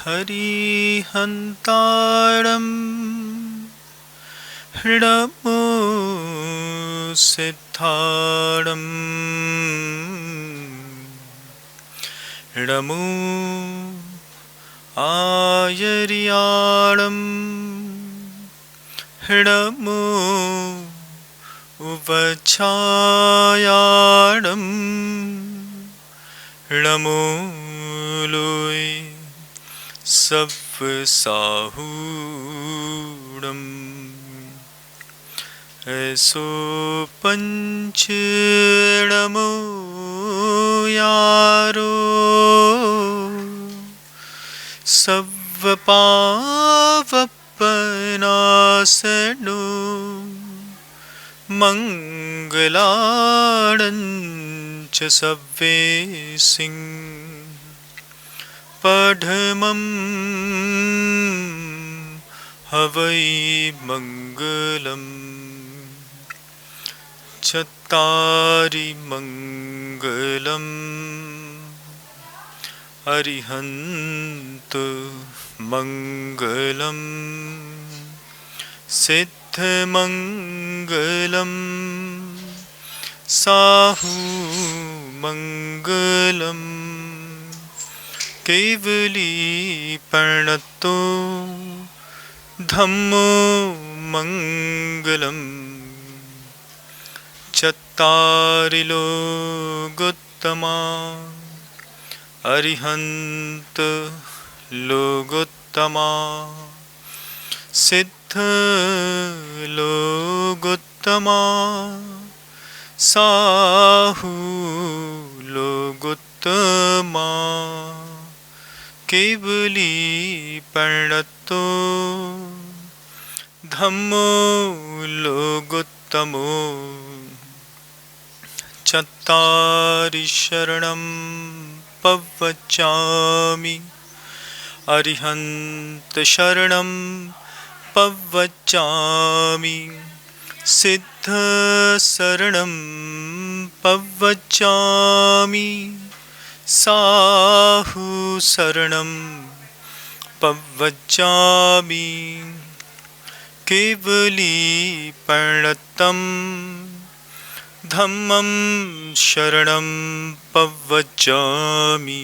हरिहन्तारं नमो सिद्धारं नमो आयर्याणं नमो उपछायाणं नमो लोय सव्साहूणम् ऐसो पंच नमो यारो सव्पावपनासनो मंगलाणं च सव्वेसिं पढमं हवै मंगलम् चत्तारि मंगलम् अरिहन्त मंगलम् सिद्धमंगलम् साहू मंगलम् केवली प्रणतो धम्मो मंगलम् चत्तारि लोकोत्तमा अरिहन्त लोकोत्तमा सिद्ध लोकोत्तमा साहू लोकोत्तमा केवली प्रणतो धम्मो लोकोत्तमो चत्तारि शरणं पवचामि अरिहन्त शरणं पवचामि सिद्ध शरणं पवचामि साहू शरणं पवचामि केवली प्रणतं धम्मं शरणं पवचामि।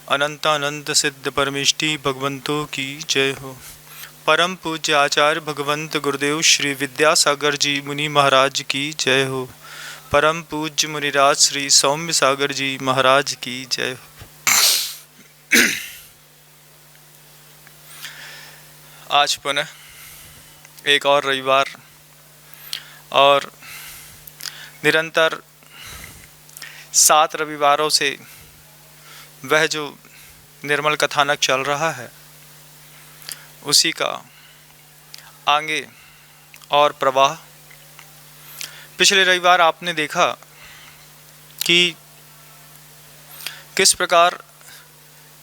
अनंतानंत सिद्ध परमेष्टि भगवंतों की जय हो। परम पूज्य आचार्य भगवंत गुरुदेव श्री विद्यासागर जी मुनि महाराज की जय हो। परम पूज्य मुनिराज श्री सौम्य सागर जी महाराज की जय हो। आज पुनः एक और रविवार और निरंतर 7 रविवारों से वह जो निर्मल कथानक चल रहा है उसी का आगे और प्रवाह। पिछले रविवार आपने देखा कि किस प्रकार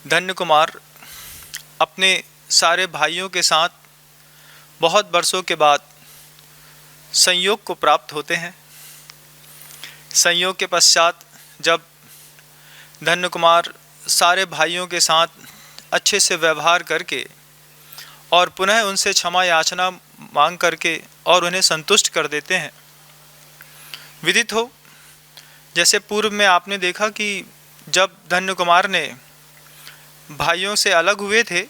धन्य कुमार अपने सारे भाइयों के साथ बहुत बरसों के बाद संयोग को प्राप्त होते हैं। संयोग के पश्चात जब धन्य कुमार सारे भाइयों के साथ अच्छे से व्यवहार करके और पुनः उनसे क्षमा याचना मांग करके और उन्हें संतुष्ट कर देते हैं। विदित हो, जैसे पूर्व में आपने देखा कि जब धन्य कुमार ने भाइयों से अलग हुए थे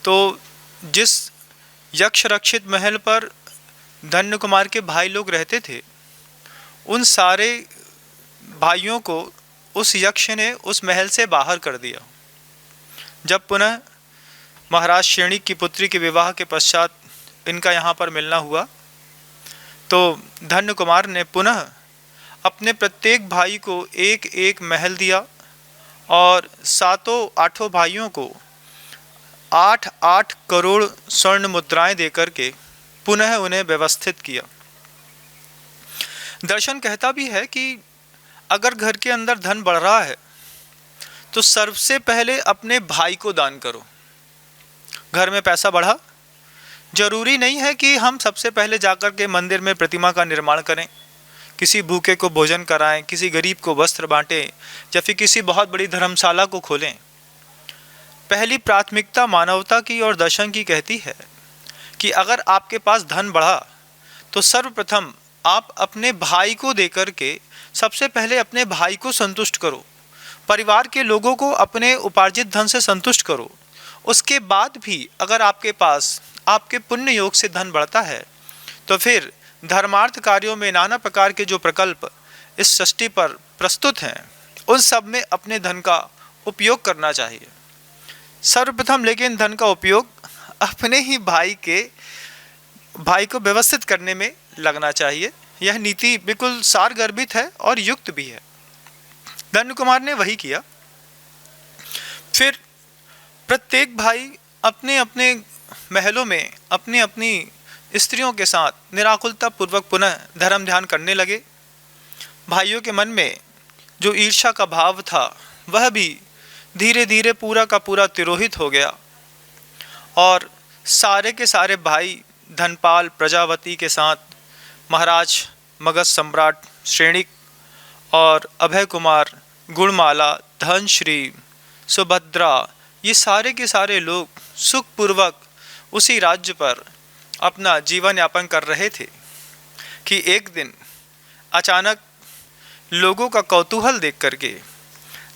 तो जिस यक्ष रक्षित महल पर धन्य कुमार के भाई लोग रहते थे उन सारे भाइयों को उस यक्ष ने उस महल से बाहर कर दिया। जब पुनः महाराज श्रेणिक की पुत्री के विवाह के पश्चात इनका यहाँ पर मिलना हुआ तो धन्य कुमार ने पुनः अपने प्रत्येक भाई को एक एक महल दिया और 7-8 भाइयों को 8-8 करोड़ स्वर्ण मुद्राएं देकर के पुनः उन्हें व्यवस्थित किया। दर्शन कहता भी है कि अगर घर के अंदर धन बढ़ रहा है तो सबसे पहले अपने भाई को दान करो। घर में पैसा बढ़ा, जरूरी नहीं है कि हम सबसे पहले जाकर के मंदिर में प्रतिमा का निर्माण करें, किसी भूखे को भोजन कराएं, किसी गरीब को वस्त्र बांटें या फिर किसी बहुत बड़ी धर्मशाला को खोलें। पहली प्राथमिकता मानवता की और दर्शन की कहती है कि अगर आपके पास धन बढ़ा तो सर्वप्रथम आप अपने भाई को देकर के सबसे पहले अपने भाई को संतुष्ट करो, परिवार के लोगों को अपने उपार्जित धन से संतुष्ट करो। उसके बाद भी अगर आपके पास आपके पुण्य योग से धन बढ़ता है तो फिर धर्मार्थ कार्यों में नाना प्रकार के जो प्रकल्प इस सृष्टि पर प्रस्तुत हैं उन सब में अपने धन का उपयोग करना चाहिए। सर्वप्रथम लेकिन धन का उपयोग अपने ही भाई को व्यवस्थित करने में लगना चाहिए। यह नीति बिल्कुल सारगर्भित है और युक्त भी है। धन्य कुमार ने वही किया। फिर प्रत्येक भाई अपने अपने महलों में अपनी अपनी स्त्रियों के साथ निराकुलता पूर्वक पुनः धर्म ध्यान करने लगे। भाइयों के मन में जो ईर्ष्या का भाव था वह भी धीरे धीरे पूरा का पूरा तिरोहित हो गया और सारे के सारे भाई धनपाल प्रजावती के साथ महाराज मगध सम्राट श्रेणिक और अभय कुमार, गुणमाला, धनश्री, सुभद्रा, ये सारे के सारे लोग सुखपूर्वक उसी राज्य पर अपना जीवन यापन कर रहे थे कि एक दिन अचानक लोगों का कौतूहल देख करके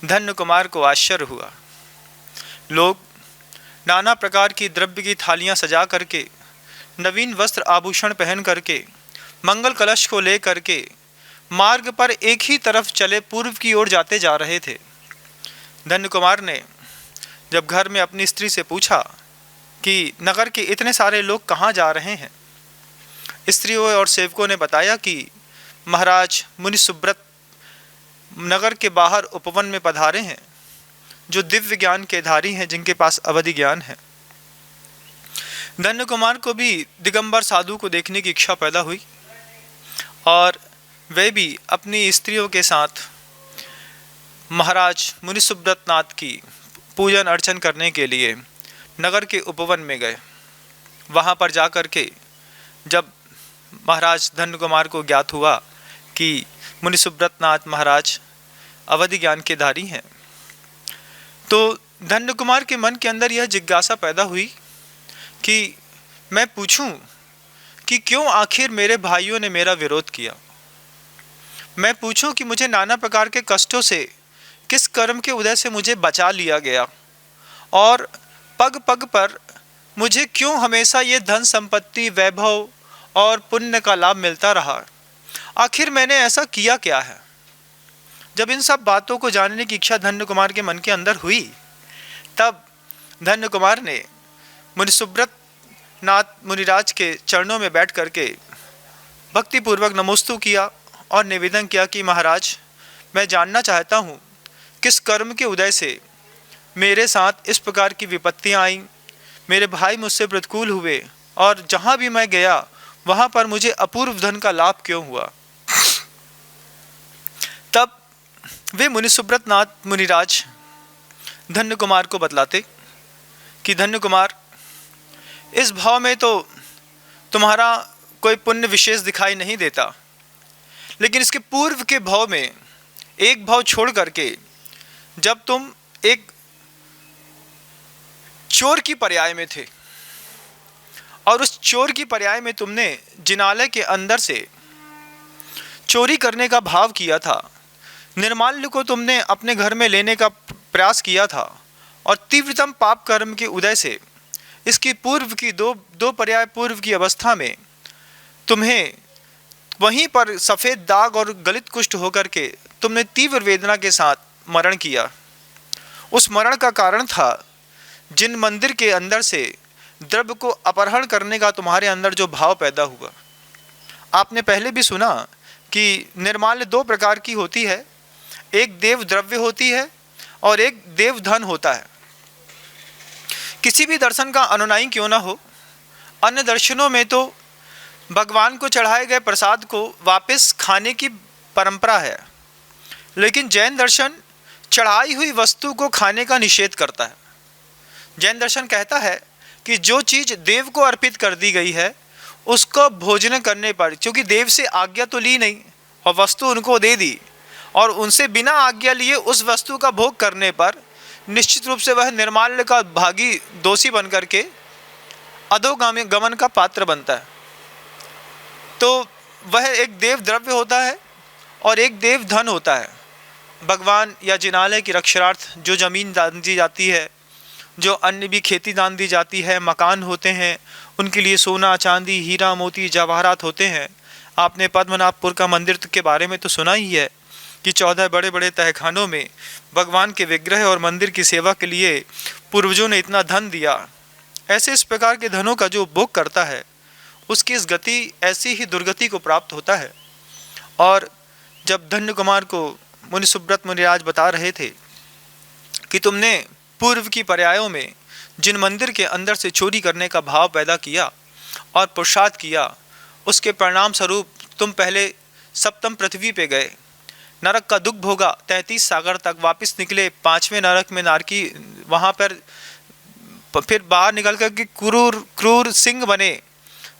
धन्य कुमार को आश्चर्य हुआ। लोग नाना प्रकार की द्रव्य की थालियां सजा करके, नवीन वस्त्र आभूषण पहन करके, मंगल कलश को ले करके मार्ग पर एक ही तरफ चले पूर्व की ओर जाते जा रहे थे। धन्य कुमार ने जब घर में अपनी स्त्री से पूछा कि नगर के इतने सारे लोग कहाँ जा रहे हैं, स्त्रियों और सेवकों ने बताया कि महाराज मुनि सुब्रत नगर के बाहर उपवन में पधारे हैं, जो दिव्य ज्ञान के धारी हैं, जिनके पास अवधि ज्ञान है। धन्य कुमार को भी दिगंबर साधु को देखने की इच्छा पैदा हुई और वे भी अपनी स्त्रियों के साथ महाराज मुनि सुब्रत नाथ की पूजन अर्चन करने के लिए नगर के उपवन में गए। वहाँ पर जा कर के जब महाराज धन्य कुमार को ज्ञात हुआ कि मुनि सुब्रत नाथ महाराज अवधि ज्ञान के धारी हैं, तो धन्य कुमार के मन के अंदर यह जिज्ञासा पैदा हुई कि मैं पूछूं कि क्यों आखिर मेरे भाइयों ने मेरा विरोध किया। मैं पूछूं कि मुझे नाना प्रकार के कष्टों से, किस कर्म के उदय से मुझे बचा लिया गया और पग पग पर मुझे क्यों हमेशा ये धन संपत्ति, वैभव और पुण्य का लाभ मिलता रहा। आखिर मैंने ऐसा किया क्या है। जब इन सब बातों को जानने की इच्छा धन्य कुमार के मन के अंदर हुई, तब धन्य कुमार ने मुनि सुब्रत नाथ मुनिराज के चरणों में बैठ करके भक्तिपूर्वक नमोस्तु किया और निवेदन किया कि महाराज, मैं जानना चाहता हूँ किस कर्म के उदय से मेरे साथ इस प्रकार की विपत्तियाँ आईं, मेरे भाई मुझसे प्रतिकूल हुए और जहाँ भी मैं गया वहाँ पर मुझे अपूर्व धन का लाभ क्यों हुआ। तब वे मुनि सुब्रत नाथ मुनिराज धन्य कुमार को बतलाते कि धन्य कुमार, इस भाव में तो तुम्हारा कोई पुण्य विशेष दिखाई नहीं देता, लेकिन इसके पूर्व के भाव में एक भाव छोड़ करके जब तुम एक चोर की पर्याय में थे और उस चोर की पर्याय में तुमने जिनालय के अंदर से चोरी करने का भाव किया था, निर्माल्य को तुमने अपने घर में लेने का प्रयास किया था और तीव्रतम पाप कर्म के उदय से इसकी पूर्व की दो पर्याय पूर्व की अवस्था में तुम्हें वहीं पर सफ़ेद दाग और गलित कुष्ठ होकर के तुमने तीव्र वेदना के साथ मरण किया। उस मरण का कारण था जिन मंदिर के अंदर से द्रव्य को अपहरण करने का तुम्हारे अंदर जो भाव पैदा हुआ। आपने पहले भी सुना कि निर्माल्य दो प्रकार की होती है, एक देव द्रव्य होती है और एक देव धन होता है। किसी भी दर्शन का अनुयायी क्यों ना हो, अन्य दर्शनों में तो भगवान को चढ़ाए गए प्रसाद को वापस खाने की परंपरा है, लेकिन जैन दर्शन चढ़ाई हुई वस्तु को खाने का निषेध करता है। जैन दर्शन कहता है कि जो चीज़ देव को अर्पित कर दी गई है उसको भोजन करने पर, क्योंकि देव से आज्ञा तो ली नहीं और वस्तु उनको दे दी, और उनसे बिना आज्ञा लिए उस वस्तु का भोग करने पर निश्चित रूप से वह निर्माल्य का भागी दोषी बनकर के अधोगामी गमन का पात्र बनता है। तो वह एक देव द्रव्य होता है और एक देव धन होता है। भगवान या जिनालय की रक्षार्थ जो ज़मीन दान दी जाती है, जो अन्य भी खेती दान दी जाती है, मकान होते हैं, उनके लिए सोना चांदी हीरा मोती जवाहरात होते हैं। आपने पद्मनाभपुर का मंदिर के बारे में तो सुना ही है कि 14 बड़े बड़े तहखानों में भगवान के विग्रह और मंदिर की सेवा के लिए पूर्वजों ने इतना धन दिया। ऐसे इस प्रकार के धनों का जो उपभोग करता है उसकी इस गति ऐसी ही दुर्गति को प्राप्त होता है। और जब धन्य कुमार को मुनि सुब्रत मुनिराज बता रहे थे कि तुमने पूर्व की पर्यायों में जिन मंदिर के अंदर से चोरी करने का भाव पैदा किया और पुरुषार्थ किया, उसके परिणाम स्वरूप तुम पहले सप्तम पृथ्वी पे गए, नरक का दुख भोगा, 33 सागर तक वापस निकले, 5वें नरक में नारकी, वहाँ पर फिर बाहर निकल कर के क्रूर सिंह बने।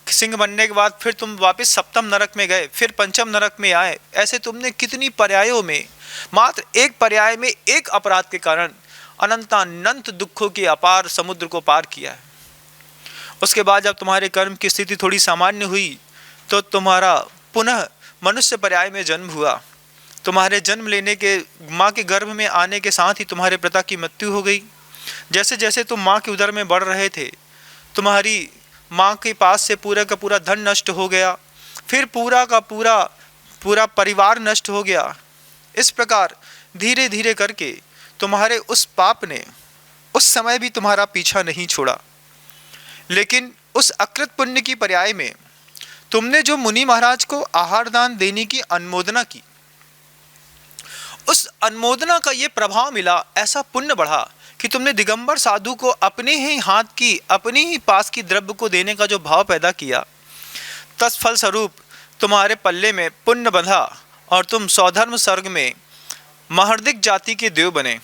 सिंह बनने के बाद फिर तुम वापस सप्तम नरक में गए, फिर पंचम नरक में आए। ऐसे तुमने कितनी पर्यायों में, मात्र एक पर्याय में एक अपराध के कारण अनंतानंत दुखों के अपार समुद्र को पार किया है। उसके बाद जब तुम्हारे कर्म की स्थिति थोड़ी सामान्य हुई तो तुम्हारा पुनः मनुष्य पर्याय में जन्म हुआ। तुम्हारे जन्म लेने के, माँ के गर्भ में आने के साथ ही तुम्हारे पिता की मृत्यु हो गई। जैसे जैसे तुम माँ के उदर में बढ़ रहे थे, तुम्हारी माँ के पास से पूरा का पूरा धन नष्ट हो गया, फिर पूरा का पूरा परिवार नष्ट हो गया। इस प्रकार धीरे धीरे करके तुम्हारे उस पाप ने उस समय भी तुम्हारा पीछा नहीं छोड़ा। लेकिन उस अकृत पुण्य की पर्याय में तुमने जो मुनि महाराज को आहार दान देने की अनुमोदना की, उस अनुमोदना का ये प्रभाव मिला, ऐसा पुण्य बढ़ा कि तुमने दिगंबर साधु को अपने ही हाथ की, अपने ही पास की द्रव्य को देने का जो भाव पैदा किया, तत्फल स्वरूप तुम्हारे पल्ले में पुण्य बंधा और तुम सौधर्म स्वर्ग में महर्दिक जाति के देव बने।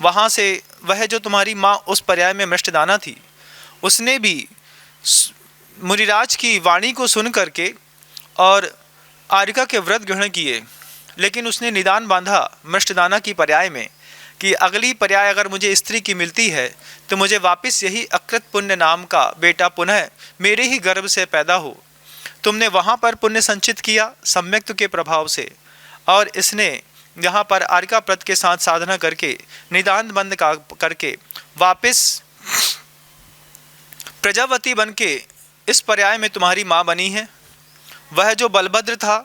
वहाँ से वह जो तुम्हारी माँ उस पर्याय में मृष्टदाना थी, उसने भी मुनिराज की वाणी को सुन करके और आर्यका के व्रत ग्रहण किए। लेकिन उसने निदान बांधा मृष्टदाना की पर्याय में कि अगली पर्याय अगर मुझे स्त्री की मिलती है तो मुझे वापस यही अकृत पुण्य नाम का बेटा पुनः मेरे ही गर्भ से पैदा हो। तुमने वहाँ पर पुण्य संचित किया सम्यक्त के प्रभाव से, और इसने यहाँ पर आर्यका व्रत के साथ साधना करके निदान बंद करके वापस प्रजावती बन के इस पर्याय में तुम्हारी माँ बनी है। वह जो बलभद्र था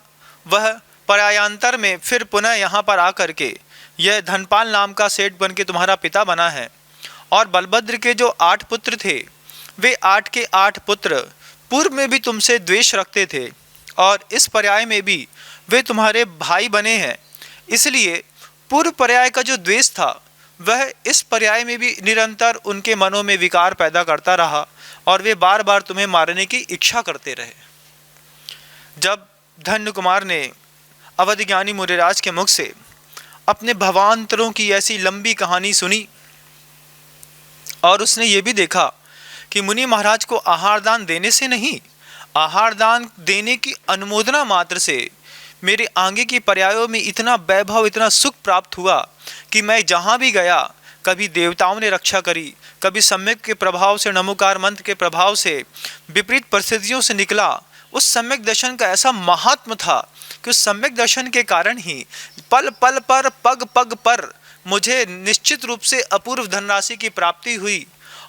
वह पर्यायांतर में फिर पुनः यहाँ पर आकर के यह धनपाल नाम का सेठ बन के तुम्हारा पिता बना है। और बलभद्र के जो 8 पुत्र थे, वे 8 के 8 पुत्र पूर्व में भी तुमसे द्वेष रखते थे और इस पर्याय में भी वे तुम्हारे भाई बने हैं। इसलिए पूर्व पर्याय का जो द्वेष था वह इस पर्याय में भी निरंतर उनके मनों में विकार पैदा करता रहा और वे बार बार तुम्हें मारने की इच्छा करते रहे। जब धन्य कुमार ने अवध ज्ञानी मुनिराज के मुख से अपने भवांतरों की ऐसी लंबी कहानी सुनी और उसने ये भी देखा कि मुनि महाराज को आहार दान देने से नहीं, आहार दान देने की अनुमोदना मात्र से मेरे आगे की पर्यायों में इतना वैभव, इतना सुख प्राप्त हुआ कि मैं जहाँ भी गया, कभी देवताओं ने रक्षा करी, कभी सम्यक के प्रभाव से, नमोकार मंत्र के प्रभाव से विपरीत परिस्थितियों से निकला। उस सम्यक दर्शन का ऐसा महात्म था कि उस सम्यक दर्शन के कारण ही पल पल पर, पग पग पर मुझे निश्चित रूप से अपूर्व धनराशि की प्राप्ति हुई।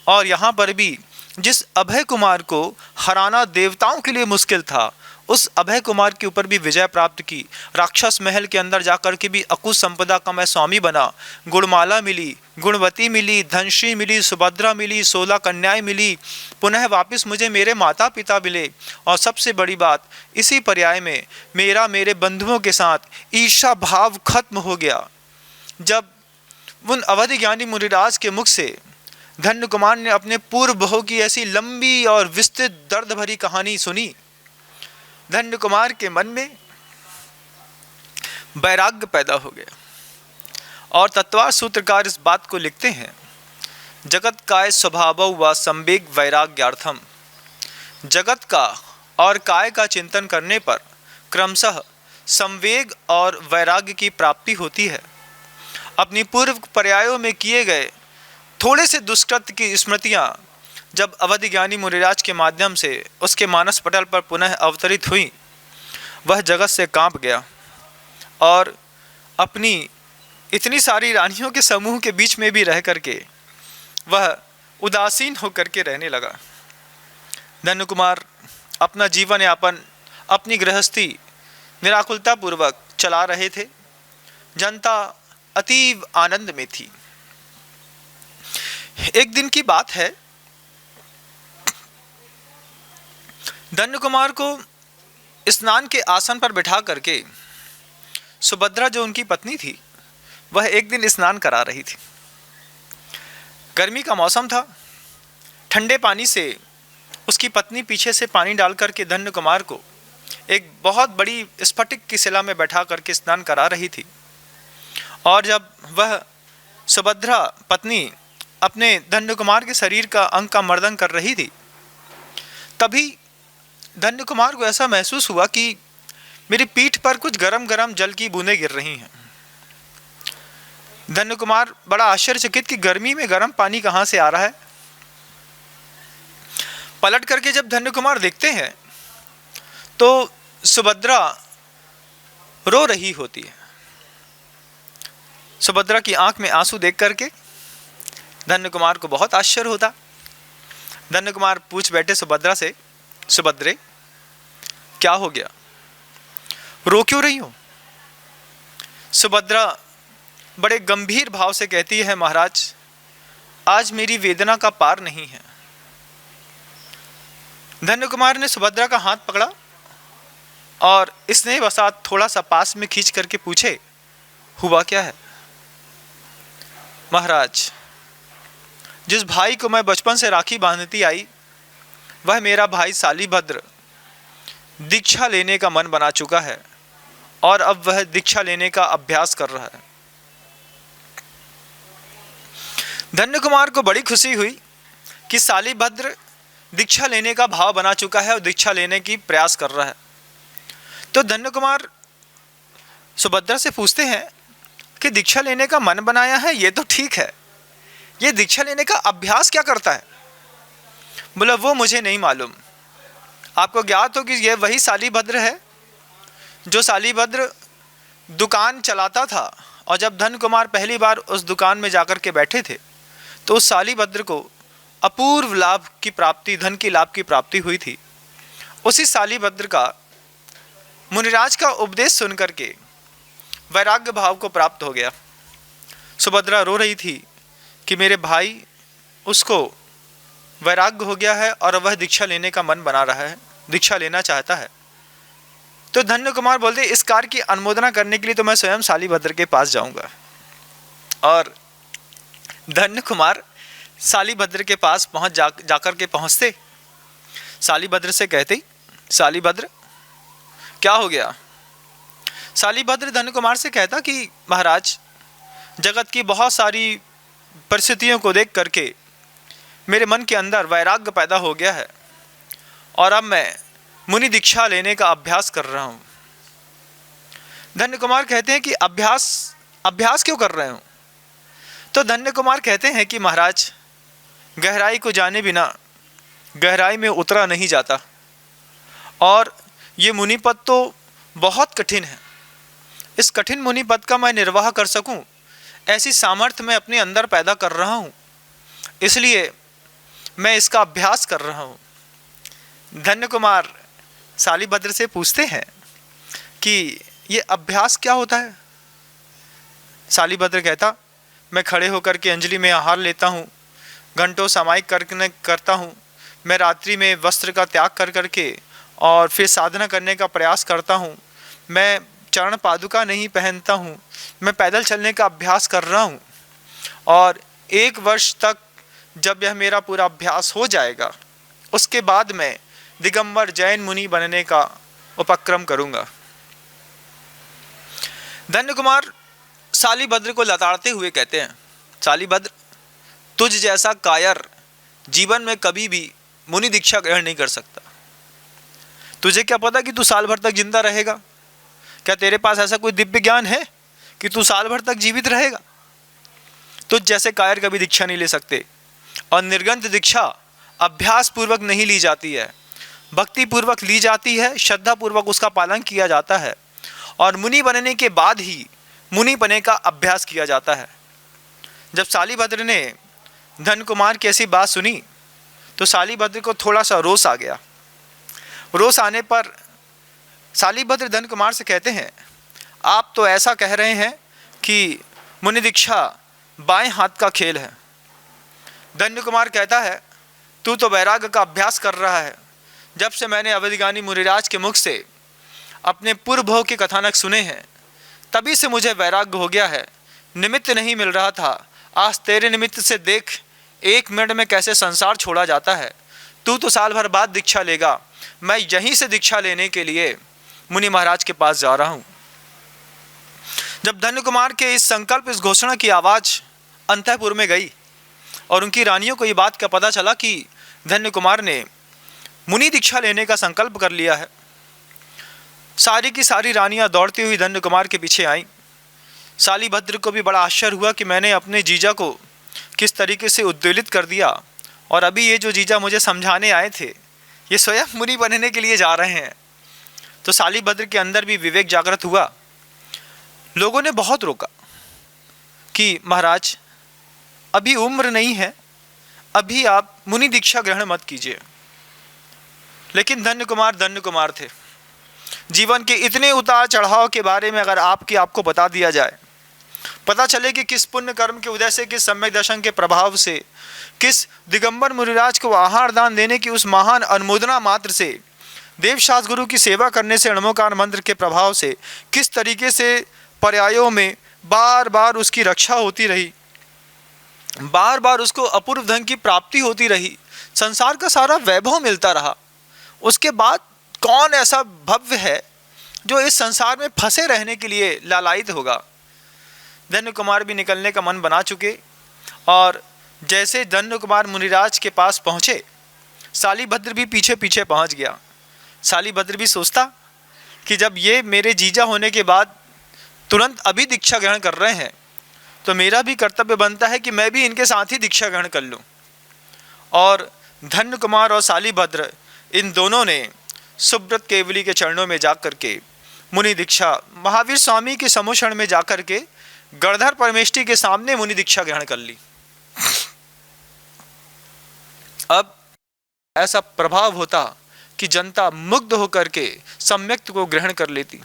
और यहाँ पर भी जिस अभय कुमार को हराना देवताओं के लिए मुश्किल था, उस अभय कुमार के ऊपर भी विजय प्राप्त की। राक्षस महल के अंदर जाकर के भी अकुश संपदा का मैं स्वामी बना। गुणमाला मिली, गुणवती मिली, धनश्री मिली, सुभद्रा मिली, 16 कन्याएं मिली, पुनः वापस मुझे मेरे माता पिता मिले। और सबसे बड़ी बात, इसी पर्याय में मेरे बंधुओं के साथ ईर्षा भाव खत्म हो गया। जब उन अवधि ज्ञानी मुनिराज के मुख से धन्य कुमार ने अपने पूर्व बहू की ऐसी लंबी और विस्तृत दर्द भरी कहानी सुनी, धन्य कुमार के मन में वैराग्य पैदा हो गया। और तत्वार सूत्रकार इस बात को लिखते हैं, जगत काय स्वभावौ व संवेग वैराग्यार्थम। जगत का और काय का चिंतन करने पर क्रमशः संवेग और वैराग्य की प्राप्ति होती है। अपनी पूर्व पर्यायों में किए गए थोड़े से दुष्कृत्य की स्मृतियाँ जब अवधि ज्ञानी मुनिराज के माध्यम से उसके मानस पटल पर पुनः अवतरित हुई, वह जगत से कांप गया और अपनी इतनी सारी रानियों के समूह के बीच में भी रह करके वह उदासीन होकर के रहने लगा। धन्य कुमार अपना जीवन यापन, अपनी गृहस्थी निराकुलता पूर्वक चला रहे थे। जनता अतीव आनंद में थी। एक दिन की बात है, धन्य कुमार को स्नान के आसन पर बिठा करके सुभद्रा, जो उनकी पत्नी थी, वह एक दिन स्नान करा रही थी। गर्मी का मौसम था। ठंडे पानी से उसकी पत्नी पीछे से पानी डाल करके धन्य कुमार को एक बहुत बड़ी स्फटिक की शिला में बैठा करके स्नान करा रही थी। और जब वह सुभद्रा पत्नी अपने धन्य कुमार के शरीर का अंग का मर्दन कर रही थी, तभी धन्य कुमार को ऐसा महसूस हुआ कि मेरी पीठ पर कुछ गरम गरम जल की बूंदें गिर रही हैं। धन्य कुमार बड़ा आश्चर्यचकित कि गर्मी में गर्म पानी कहाँ से आ रहा है। पलट करके जब धन्य कुमार देखते हैं तो सुभद्रा रो रही होती है। सुभद्रा की आंख में आंसू देख करके धन्य कुमार को बहुत आश्चर्य होता। धन्य कुमार पूछ बैठे सुभद्रा से, सुभद्रे क्या हो गया, रो क्यों रही हो? सुभद्रा बड़े गंभीर भाव से कहती है, महाराज आज मेरी वेदना का पार नहीं है। धन्य कुमार ने सुभद्रा का हाथ पकड़ा और इसने वसात थोड़ा सा पास में खींच करके पूछे, हुआ क्या है? महाराज, जिस भाई को मैं बचपन से राखी बांधती आई, वह मेरा भाई सालीभद्र दीक्षा लेने का मन बना चुका है और अब वह दीक्षा लेने का अभ्यास कर रहा है। धन्य कुमार को बड़ी खुशी हुई कि सालीभद्र दीक्षा लेने का भाव बना चुका है और दीक्षा लेने की प्रयास कर रहा है। तो धन्य कुमार सुभद्रा से पूछते हैं कि दीक्षा लेने का मन बनाया है, ये तो ठीक है, ये दीक्षा लेने का अभ्यास क्या करता है? बोला, वो मुझे नहीं मालूम। आपको ज्ञात हो कि ये वही सालीभद्र है जो सालीभद्र दुकान चलाता था, और जब धन्य कुमार पहली बार उस दुकान में जाकर के बैठे थे तो उस सालीभद्र को अपूर्व लाभ की प्राप्ति, धन की लाभ की प्राप्ति हुई थी। उसी सालीभद्र का मुनिराज का उपदेश सुनकर के वैराग्य भाव को प्राप्त हो गया। सुभद्रा रो रही थी कि मेरे भाई, उसको वैराग्य हो गया है और वह दीक्षा लेने का मन बना रहा है, दीक्षा लेना चाहता है। तो धन्य कुमार बोलते, इस कार्य की अनुमोदना करने के लिए तो मैं स्वयं सालीभद्र के पास जाऊंगा। और धन्य कुमार सालीभद्र के पास जाकर के पहुंचते, सालीभद्र से कहते, सालीभद्र क्या हो गया? सालीभद्र धन्य कुमार से कहता कि महाराज, जगत की बहुत सारी परिस्थितियों को देख करके मेरे मन के अंदर वैराग्य पैदा हो गया है और अब मैं मुनि दीक्षा लेने का अभ्यास कर रहा हूँ। धन्य कुमार कहते हैं कि अभ्यास क्यों कर रहे हो? तो धन्य कुमार कहते हैं कि महाराज, गहराई को जाने बिना गहराई में उतरा नहीं जाता और ये मुनि पद तो बहुत कठिन है। इस कठिन मुनि पद का मैं निर्वाह कर सकूं, ऐसी सामर्थ्य मैं अपने अंदर पैदा कर रहा हूं, इसलिए मैं इसका अभ्यास कर रहा हूं। धन्य कुमार सालीभद्र से पूछते हैं कि ये अभ्यास क्या होता है? सालीभद्र कहता, मैं खड़े होकर के अंजलि में आहार लेता हूँ, घंटों सामायिक करता हूँ, मैं रात्रि में वस्त्र का त्याग कर करके और फिर साधना करने का प्रयास करता हूँ, मैं चरण पादुका नहीं पहनता हूँ, मैं पैदल चलने का अभ्यास कर रहा हूँ और 1 वर्ष तक जब यह मेरा पूरा अभ्यास हो जाएगा, उसके बाद मैं दिगंबर जैन मुनि बनने का उपक्रम करूँगा। धन्य कुमार सालीभद्र को लताड़ते हुए कहते हैं, सालीभद्र, तुझ जैसा कायर जीवन में कभी भी मुनि दीक्षा ग्रहण नहीं कर सकता। तुझे क्या पता कि तू साल भर तक जिंदा रहेगा? क्या तेरे पास ऐसा कोई दिव्य ज्ञान है कि तू साल भर तक जीवित रहेगा? तुझ जैसे कायर कभी दीक्षा नहीं ले सकते। और निर्गंथ दीक्षा अभ्यास पूर्वक नहीं ली जाती है, भक्ति पूर्वक ली जाती है, श्रद्धा पूर्वक उसका पालन किया जाता है और मुनि बनने के बाद ही मुनि बने का अभ्यास किया जाता है। जब शालिभद्र ने धन कुमार की ऐसी बात सुनी तो शालिभद्र को थोड़ा सा रोष आ गया। रोष आने पर शालिभद्र धन कुमार से कहते हैं, आप तो ऐसा कह रहे हैं कि मुनि दीक्षा बाएं हाथ का खेल है। धन्य कुमार कहता है, तू तो वैराग्य का अभ्यास कर रहा है। जब से मैंने अवधिगानी मुनिराज के मुख से अपने पूर्व भोग के कथानक सुने हैं, तभी से मुझे वैराग्य हो गया है। निमित्त नहीं मिल रहा था, आज तेरे निमित्त से देख 1 मिनट में कैसे संसार छोड़ा जाता है। तू तो साल भर बाद दीक्षा लेगा, मैं यहीं से दीक्षा लेने के लिए मुनि महाराज के पास जा रहा हूँ। जब धन्य कुमार के इस संकल्प, इस घोषणा की आवाज़ अंतःपुर में गई और उनकी रानियों को ये बात का पता चला कि धन्य कुमार ने मुनि दीक्षा लेने का संकल्प कर लिया है, सारी की सारी रानियां दौड़ती हुई धन्य कुमार के पीछे आईं। शालिभद्र को भी बड़ा आश्चर्य हुआ कि मैंने अपने जीजा को किस तरीके से उद्वेलित कर दिया और अभी ये जो जीजा मुझे समझाने आए थे ये स्वयं मुनि बनने के लिए जा रहे हैं। तो शालिभद्र के अंदर भी विवेक जागृत हुआ। लोगों ने बहुत रोका कि महाराज अभी उम्र नहीं है, अभी आप मुनि दीक्षा ग्रहण मत कीजिए। लेकिन धन्य कुमार थे। जीवन के इतने उतार चढ़ाव के बारे में अगर आपको बता दिया जाए, पता चले कि किस पुण्य कर्म के उदय से, किस सम्यक दर्शन के प्रभाव से, किस दिगंबर मुनिराज को आहार दान देने की उस महान अनुमोदना मात्र से, देवशास्त्र गुरु की सेवा करने से, अणमोकार मंत्र के प्रभाव से किस तरीके से पर्यायों में बार बार उसकी रक्षा होती रही, बार बार उसको अपूर्व धन की प्राप्ति होती रही, संसार का सारा वैभव मिलता रहा, उसके बाद कौन ऐसा भव्य है जो इस संसार में फंसे रहने के लिए लालायित होगा। धन्य कुमार भी निकलने का मन बना चुके और जैसे धन्य कुमार मुनिराज के पास पहुँचे, शालिभद्र भी पीछे पीछे पहुँच गया। शालिभद्र भी सोचता कि जब ये मेरे जीजा होने के बाद तुरंत अभी दीक्षा ग्रहण कर रहे हैं तो मेरा भी कर्तव्य बनता है कि मैं भी इनके साथ ही दीक्षा ग्रहण कर लूँ। और धन्य कुमार और शालिभद्र इन दोनों ने सुब्रत केवली के चरणों में जाकर के मुनि दीक्षा, महावीर स्वामी के समोषण में जाकर के गणधर परमेष्ठी के सामने मुनि दीक्षा ग्रहण कर ली। अब ऐसा प्रभाव होता कि जनता मुग्ध होकर के सम्यक्त को ग्रहण कर लेती।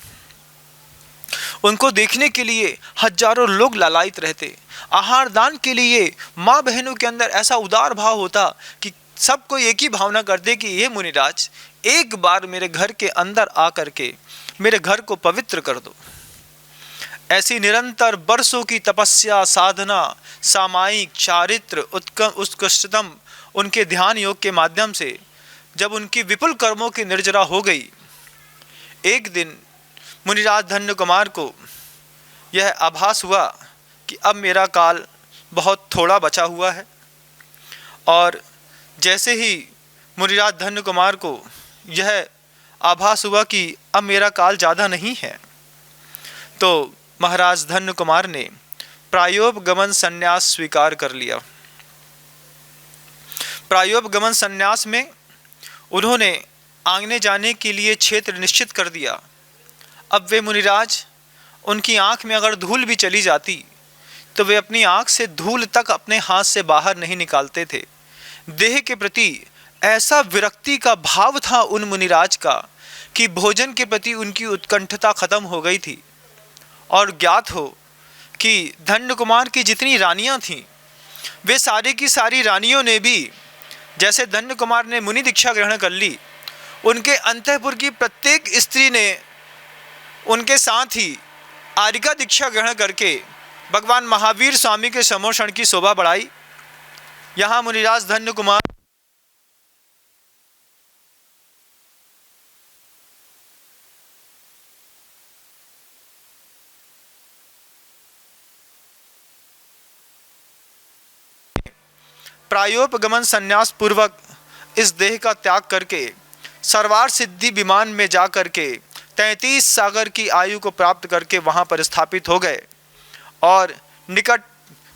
उनको देखने के लिए हजारों लोग लालायित रहते। आहार दान के लिए माँ बहनों के अंदर ऐसा उदार भाव होता कि सबको एक ही भावना करते कि ये मुनिराज एक बार मेरे घर के अंदर आकर के मेरे घर को पवित्र कर दो। ऐसी निरंतर बरसों की तपस्या, साधना, सामायिक चारित्र, उत्कृष्टतम उनके ध्यान योग के माध्यम से जब उनकी विपुल कर्मों की निर्जरा हो गई, एक दिन मुनिराज धन्य कुमार को यह आभास हुआ कि अब मेरा काल बहुत थोड़ा बचा हुआ है। और जैसे ही मुनिराज धन्य कुमार को यह आभास हुआ कि अब मेरा काल ज़्यादा नहीं है, तो महाराज धन्य कुमार ने प्रायोपगमन संन्यास स्वीकार कर लिया। प्रायोपगमन संन्यास में उन्होंने आंगने जाने के लिए क्षेत्र निश्चित कर दिया। अब वे मुनिराज, उनकी आंख में अगर धूल भी चली जाती तो वे अपनी आंख से धूल तक अपने हाथ से बाहर नहीं निकालते थे। देह के प्रति ऐसा विरक्ति का भाव था उन मुनिराज का कि भोजन के प्रति उनकी उत्कंठता खत्म हो गई थी। और ज्ञात हो कि धन्य कुमार की जितनी रानियां थीं, वे सारी की सारी रानियों ने भी, जैसे धन्य कुमार ने मुनि दीक्षा ग्रहण कर ली, उनके अंतःपुर की प्रत्येक स्त्री ने उनके साथ ही आर्यिका दीक्षा ग्रहण करके भगवान महावीर स्वामी के समोषण की शोभा बढ़ाई। यहाँ मुनिराज धन्य कुमार प्रायोपगमन संन्यास पूर्वक इस देह का त्याग करके सर्वार सिद्धि विमान में जा करके 33 सागर की आयु को प्राप्त करके वहाँ पर स्थापित हो गए और निकट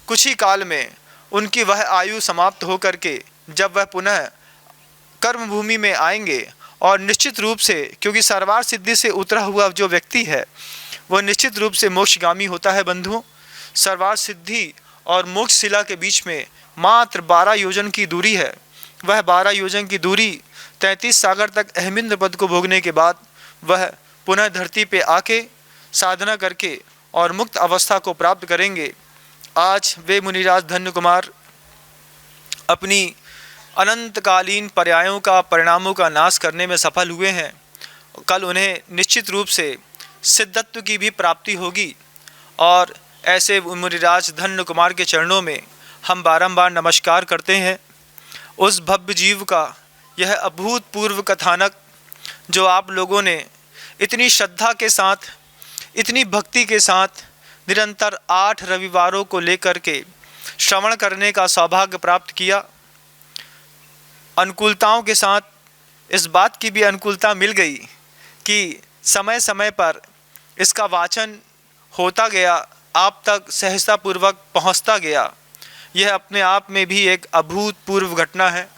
कुछ ही काल में उनकी वह आयु समाप्त होकर के जब वह पुनः कर्मभूमि में आएंगे, और निश्चित रूप से, क्योंकि सर्वार सिद्धि से उतरा हुआ जो व्यक्ति है वह निश्चित रूप से मोक्षगामी होता है बंधुओं। सर्वार सिद्धि और मोक्ष शिला के बीच में मात्र 12 योजन की दूरी है। वह 12 योजन की दूरी 33 सागर तक अहमिंद्र पद को भोगने के बाद वह पुनः धरती पे आके साधना करके और मुक्त अवस्था को प्राप्त करेंगे। आज वे मुनिराज धन्य कुमार अपनी अनंतकालीन पर्यायों का, परिणामों का नाश करने में सफल हुए हैं। कल उन्हें निश्चित रूप से सिद्धत्व की भी प्राप्ति होगी, और ऐसे मुनिराज धन्य कुमार के चरणों में हम बारंबार नमस्कार करते हैं। उस भव्य जीव का यह अभूतपूर्व कथानक जो आप लोगों ने इतनी श्रद्धा के साथ, इतनी भक्ति के साथ निरंतर 8 रविवारों को लेकर के श्रवण करने का सौभाग्य प्राप्त किया। अनुकूलताओं के साथ इस बात की भी अनुकूलता मिल गई कि समय समय पर इसका वाचन होता गया, आप तक सहजतापूर्वक पहुंचता गया। यह अपने आप में भी एक अभूतपूर्व घटना है।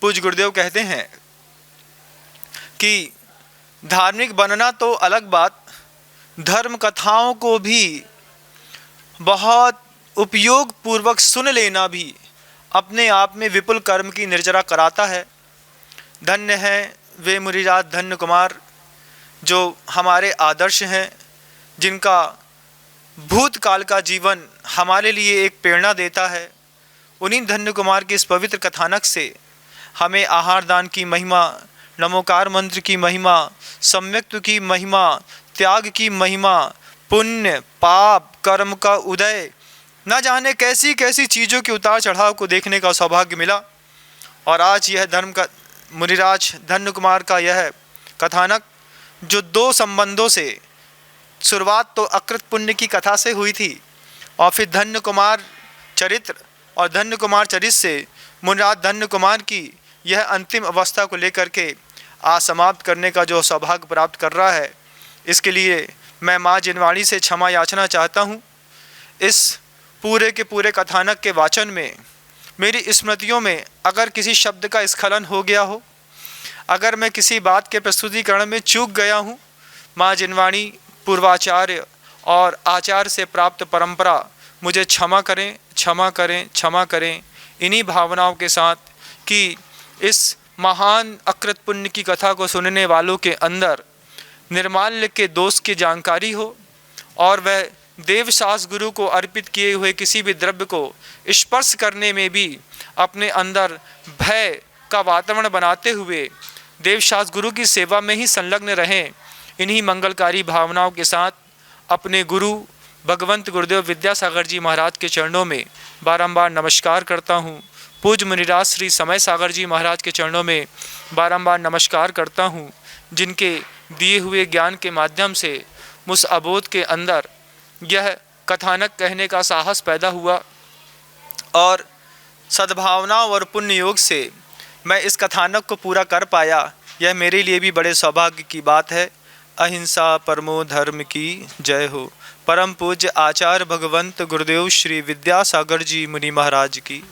पूज्य गुरुदेव कहते हैं कि धार्मिक बनना तो अलग बात, धर्म कथाओं को भी बहुत उपयोग पूर्वक सुन लेना भी अपने आप में विपुल कर्म की निर्जरा कराता है। धन्य हैं वे मुनिराज धन्य कुमार जो हमारे आदर्श हैं, जिनका भूतकाल का जीवन हमारे लिए एक प्रेरणा देता है। उन्हीं धन्य कुमार के इस पवित्र कथानक से हमें आहार दान की महिमा, नमोकार मंत्र की महिमा, सम्यक्त्व की महिमा, त्याग की महिमा, पुण्य पाप कर्म का उदय, न जाने कैसी कैसी चीज़ों के उतार चढ़ाव को देखने का सौभाग्य मिला। और आज यह धर्म का मुनिराज धन्य कुमार का यह कथानक जो 2 संबंधों से, शुरुआत तो अकृत पुण्य की कथा से हुई थी, और फिर धन्य कुमार चरित्र और धन्य कुमार चरित्र से मुनिराज धन्य कुमार की यह अंतिम अवस्था को लेकर के आज समाप्त करने का जो सौभाग्य प्राप्त कर रहा है, इसके लिए मैं माँ जिनवाणी से क्षमा याचना चाहता हूँ। इस पूरे के पूरे कथानक के वाचन में मेरी स्मृतियों में अगर किसी शब्द का स्खलन हो गया हो, अगर मैं किसी बात के प्रस्तुतिकरण में चूक गया हूँ, माँ जिनवाणी पूर्वाचार्य और आचार्य से प्राप्त परंपरा मुझे क्षमा करें, क्षमा करें, क्षमा करें। इन्हीं भावनाओं के साथ कि इस महान अकृत पुण्य की कथा को सुनने वालों के अंदर निर्माल्य के दोष की जानकारी हो, और वह देवशास गुरु को अर्पित किए हुए किसी भी द्रव्य को स्पर्श करने में भी अपने अंदर भय का वातावरण बनाते हुए देवशास गुरु की सेवा में ही संलग्न रहें। इन्हीं मंगलकारी भावनाओं के साथ अपने गुरु भगवंत गुरुदेव विद्यासागर जी महाराज के चरणों में बारंबार नमस्कार करता हूँ। पूज्य मुनिराज श्री समय सागर जी महाराज के चरणों में बारंबार नमस्कार करता हूँ, जिनके दिए हुए ज्ञान के माध्यम से मुझ अबोध के अंदर यह कथानक कहने का साहस पैदा हुआ, और सद्भावनाओं और पुण्य योग से मैं इस कथानक को पूरा कर पाया। यह मेरे लिए भी बड़े सौभाग्य की बात है। अहिंसा परमो धर्म की जय हो। परम पूज्य आचार्य भगवंत गुरुदेव श्री विद्यासागर जी मुनि महाराज की